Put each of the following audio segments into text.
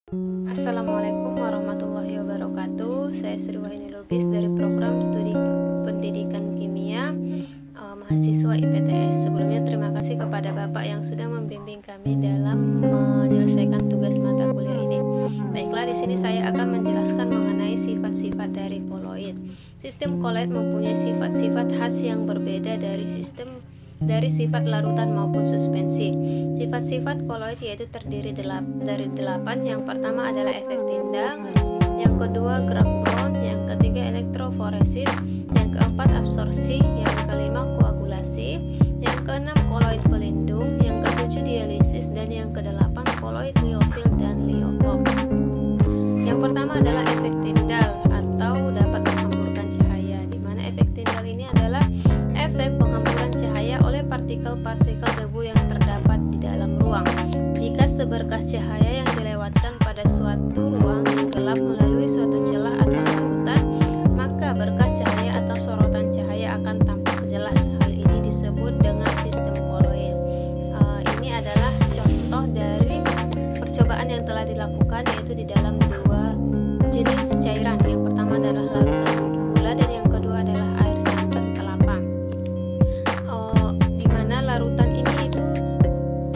Assalamualaikum warahmatullahi wabarakatuh. Saya Sri Wahyuni Lubis dari program studi pendidikan kimia mahasiswa IPTS. Sebelumnya terima kasih kepada Bapak yang sudah membimbing kami dalam menyelesaikan tugas mata kuliah ini. Baiklah, di sini saya akan menjelaskan mengenai sifat-sifat dari koloid. Sistem koloid mempunyai sifat-sifat khas yang berbeda dari sifat larutan maupun suspensi. Sifat-sifat koloid yaitu terdiri dari 8. Yang pertama adalah efek tindal, yang kedua gerak Brown, yang ketiga elektroforesis, yang keempat absorpsi, yang kelima koagulasi, yang keenam koloid pelindung, yang ketujuh dialisis, dan yang kedelapan koloid liofil dan liofil. Yang pertama adalah efek tindal atau dapat menghamburkan cahaya, di mana efek tindal ini adalah efek penghamburan cahaya oleh partikel-partikel debu yang terdapat di dalam ruang. Jika seberkas cahaya yang dilewatkan pada suatu ruang yang gelap melalui suatu celah atau larutan, maka berkas cahaya atau sorotan cahaya akan tampak jelas. Hal ini disebut dengan sistem koloid. Ini adalah contoh dari percobaan yang telah dilakukan, yaitu di dalam dua jenis cairan. Yang pertama adalah larutan gula dan yang kedua adalah air santan kelapa. Di mana larutan ini itu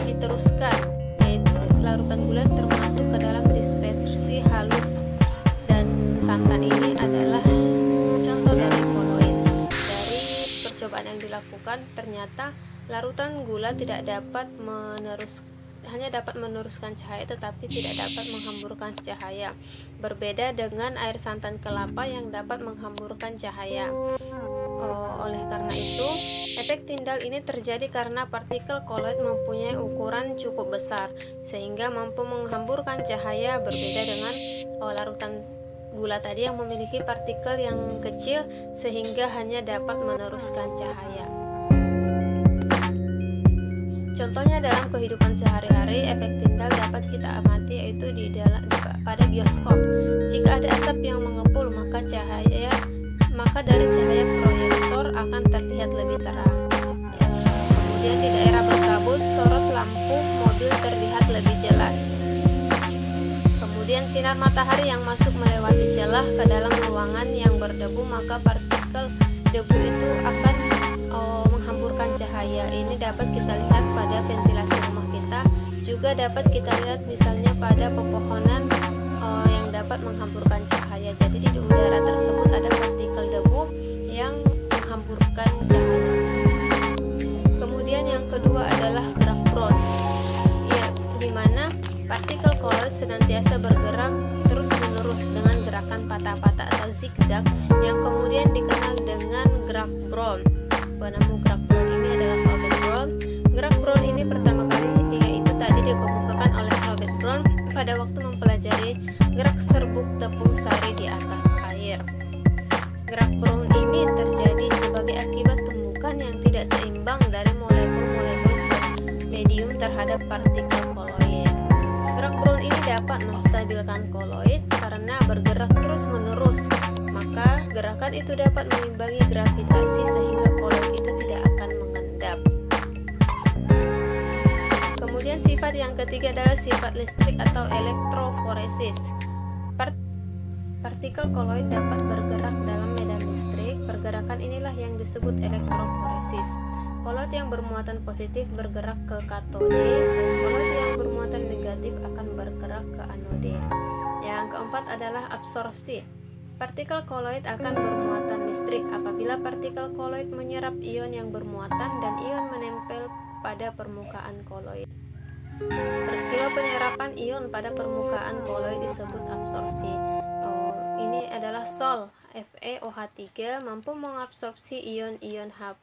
diteruskan, yaitu larutan gula termasuk ke dalam dispersi halus, dan santan ini adalah contoh dari koloid. Dari percobaan yang dilakukan, ternyata larutan gula hanya dapat meneruskan cahaya tetapi tidak dapat menghamburkan cahaya, berbeda dengan air santan kelapa yang dapat menghamburkan cahaya. Oleh karena itu, efek tindal ini terjadi karena partikel koloid mempunyai ukuran cukup besar sehingga mampu menghamburkan cahaya, berbeda dengan larutan gula tadi yang memiliki partikel yang kecil sehingga hanya dapat meneruskan cahaya. Contohnya dalam kehidupan sehari-hari, efek tindal dapat kita amati yaitu pada bioskop. Jika ada asap yang mengepul, maka dari cahaya proyektor akan terlihat lebih terang. Kemudian di daerah berkabut, sorot lampu mobil terlihat lebih jelas. Kemudian sinar matahari yang masuk melewati celah ke dalam ruangan yang berdebu, maka partikel debu itu akan menghamburkan cahaya. Ini dapat kita lihat pada ventilasi rumah kita, juga dapat kita lihat misalnya pada pepohonan yang dapat menghamburkan cahaya. Jadi di udara tersebut ada partikel debu yang menghamburkan cahaya. Kemudian yang kedua adalah gerak Brown, ya, di mana partikel koloid senantiasa bergerak terus-menerus dengan gerakan patah-patah atau zigzag yang kemudian dikenal dengan gerak Brown. Penemu gerak Brown ini adalah Robert Brown. Gerak Brown ini pertama kali yaitu tadi dikemukakan oleh Robert Brown pada waktu mempelajari gerak serbuk tepung sari di atas air. Gerak Brown ini terjadi sebagai akibat tumbukan yang tidak seimbang dari molekul-molekul medium terhadap partikel koloid. Gerak Brown ini dapat menstabilkan koloid karena bergerak terus-menerus, maka gerakan itu dapat mengimbangi gravitasi sehingga koloid itu tidak akan mengendap. Kemudian sifat yang ketiga adalah sifat listrik atau elektroforesis. Partikel koloid dapat bergerak dalam medan listrik. Pergerakan inilah yang disebut elektroforesis. Koloid yang bermuatan positif bergerak ke katode dan koloid yang bermuatan negatif akan bergerak ke anode. Yang keempat adalah absorpsi. Partikel koloid akan bermuatan listrik apabila partikel koloid menyerap ion yang bermuatan dan ion menempel pada permukaan koloid. Peristiwa penyerapan ion pada permukaan koloid disebut absorpsi. Ini adalah Sol FeOH3 mampu mengabsorpsi ion-ion H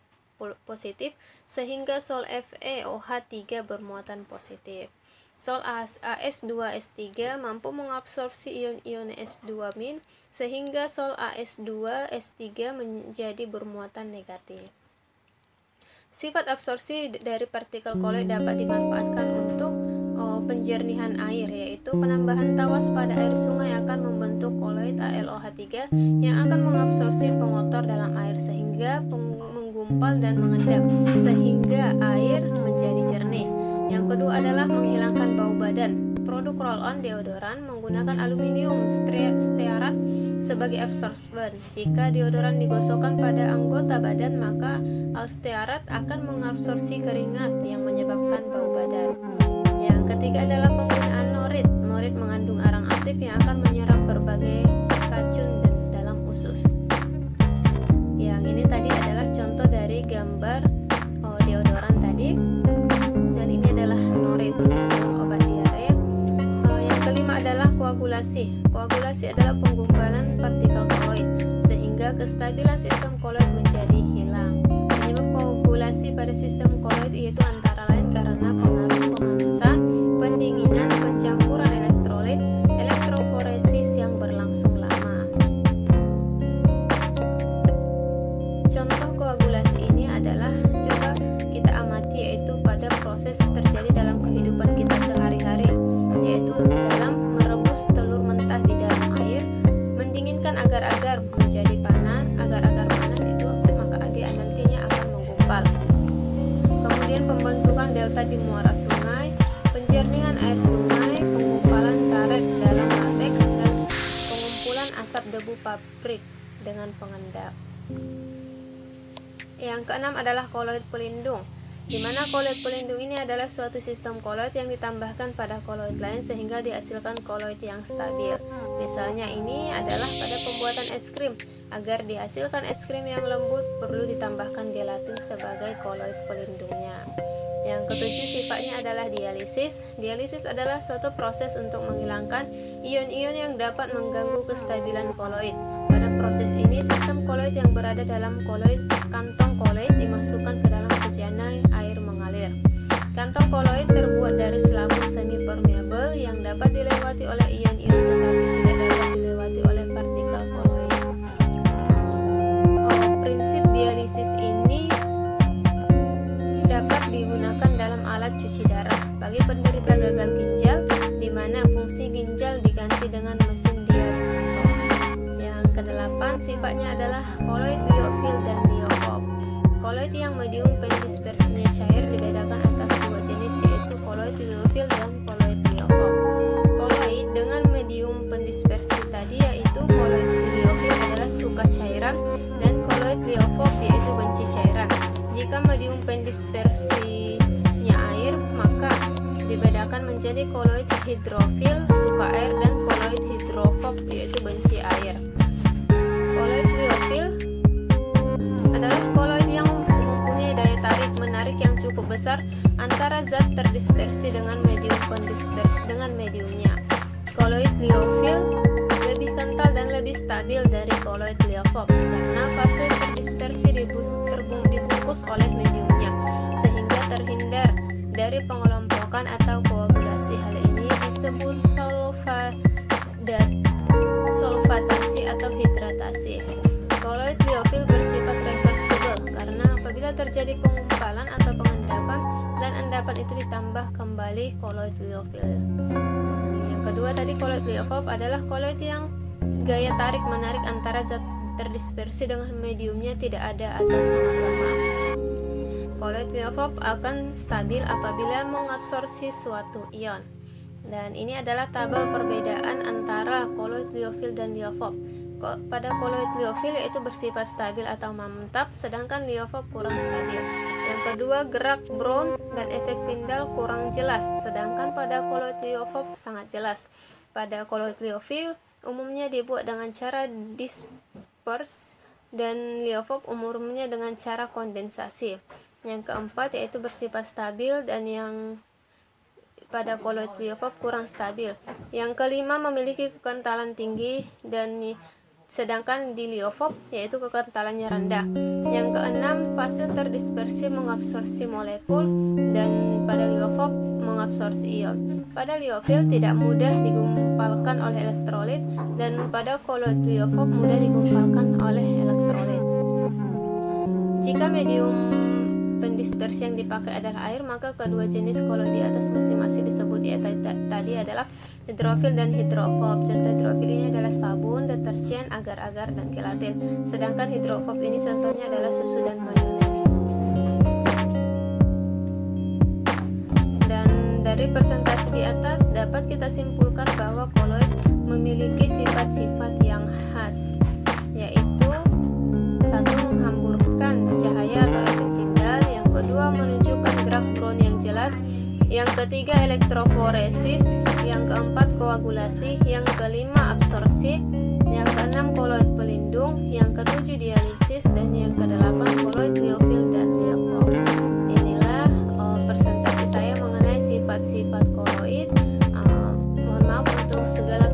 positif sehingga Sol FeOH3 bermuatan positif. Sol AS2S3 mampu mengabsorpsi ion-ion S2- sehingga Sol AS2S3 menjadi bermuatan negatif. Sifat absorpsi dari partikel koloid dapat dimanfaatkan untuk penjernihan air, yaitu penambahan tawas pada air sungai akan membentuk koloid AlOH3 yang akan mengabsorpsi pengotor dalam air sehingga menggumpal dan mengendap sehingga air menjadi jernih. Yang kedua adalah menghilangkan bau badan. produk roll-on deodoran menggunakan aluminium stearat sebagai absorben. Jika deodoran digosokkan pada anggota badan, maka stearat akan mengabsorsi keringat yang menyebabkan bau badan. Yang ketiga adalah penggunaan norit. Norit mengandung arang aktif yang akan menyerap berbagai racun dalam usus. Yang ini tadi adalah contoh dari gambar deodoran tadi, dan ini adalah norit, obat diare. Yang kelima adalah koagulasi. Koagulasi adalah penggumpalan partikel koloid sehingga kestabilan sistem koloid menjadi hilang. Penyebab koagulasi pada sistem koloid yaitu antara lain karena pengaruh pemanasan, pendinginan, pencampuran elektrolit, elektroforesis yang berlangsung lama. Contoh koagulasi ini adalah juga kita amati, yaitu pada proses terjadi dalam kehidupan kita sehari-hari, yaitu dalam merebus telur mentah di dalam air, mendinginkan agar-agar menjadi panas, agar-agar panas itu maka dia nantinya akan menggumpal. Kemudian pembentukan delta di muara sungai, penjernihan air sungai, penggumpalan karet dalam latex, dan pengumpulan asap debu pabrik dengan pengendap. Yang keenam adalah koloid pelindung, di mana koloid pelindung ini adalah suatu sistem koloid yang ditambahkan pada koloid lain sehingga dihasilkan koloid yang stabil. Misalnya ini adalah pada pembuatan es krim. Agar dihasilkan es krim yang lembut perlu ditambahkan gelatin sebagai koloid pelindungnya. Yang ketujuh sifatnya adalah dialisis. Dialisis adalah suatu proses untuk menghilangkan ion-ion yang dapat mengganggu kestabilan koloid. Pada proses ini, sistem koloid yang berada dalam kantong koloid dimasukkan ke dalam bejana air mengalir. Kantong koloid terbuat dari selaput semi-permeable yang dapat dilewati oleh ion-ion tetapi tidak dapat dilewati oleh partikel koloid. Prinsip dialisis ini dapat digunakan dalam alat cuci darah bagi penderita gagal ginjal, di mana fungsi ginjal diganti dengan mesin dialisis. Yang kedelapan sifatnya adalah koloid liofil dan liofop. Koloid yang medium pendispersinya cair dibedakan atas dua jenis, yaitu koloid liofil dan koloid liofop. Koloid dengan medium pendispersi tadi yaitu koloid liofil adalah suka cairan, dan koloid liofop yaitu benci cairan. Jika medium pendispersinya air, maka dibedakan menjadi koloid hidrofil suka air dan koloid hidrofob yaitu benci air. Koloid liofil adalah koloid yang mempunyai daya tarik menarik yang cukup besar antara zat terdispersi dengan mediumnya. Koloid liofil lebih kental dan lebih stabil dari koloid liofop karena fase terdispersi dibungkus oleh mediumnya, sehingga terhindar dari pengelompokan atau koagulasi. Hal ini disebut solvatasi atau hidratasi. Koloid liofil bersifat reversibel karena apabila terjadi penggumpalan atau pengendapan dan endapan itu ditambah kembali koloid liofil. Yang kedua tadi koloid liofop adalah koloid yang gaya tarik menarik antara zat terdispersi dengan mediumnya tidak ada atau sangat lemah. Koloid liofop akan stabil apabila mengabsorsi suatu ion. Dan ini adalah tabel perbedaan antara koloid liofil dan liofop. Pada koloid liofil yaitu bersifat stabil atau mantap, sedangkan liofop kurang stabil. Yang kedua, gerak Brown dan efek Tyndall kurang jelas, sedangkan pada koloid liofop sangat jelas. Pada koloid liofil umumnya dibuat dengan cara dispers dan liofop umumnya dengan cara kondensasi. Yang keempat yaitu bersifat stabil dan yang pada koloid liofop kurang stabil. Yang kelima memiliki kekentalan tinggi dan sedangkan di liofop yaitu kekentalannya rendah. Yang keenam fase terdispersi mengabsorsi molekul dan pada liofop mengabsorsi ion. Pada liofil tidak mudah digumpalkan oleh elektrolit dan pada koloid liofop mudah digumpalkan oleh elektrolit. Jika medium pendispersi yang dipakai adalah air, maka kedua jenis koloid di atas masing-masing disebut tadi adalah hidrofil dan hidrofob. Contoh hidrofil ini adalah sabun, deterjen, agar-agar, dan gelatin. Sedangkan hidrofob ini contohnya adalah susu dan mayones. Dan dari Dari presentasi di atas dapat kita simpulkan bahwa koloid memiliki sifat-sifat yang khas, yaitu satu, menghamburkan cahaya atau efek Tyndall, yang kedua, menunjukkan gerak Brown yang jelas, yang ketiga, elektroforesis, yang keempat, koagulasi, yang kelima, absorpsi, yang keenam, koloid pelindung, yang ketujuh, dialisis, dan yang kedelapan, koloid liofil dan liofil. Inilah presentasi saya mengenai sifat-sifat koloid. Mohon maaf untuk segala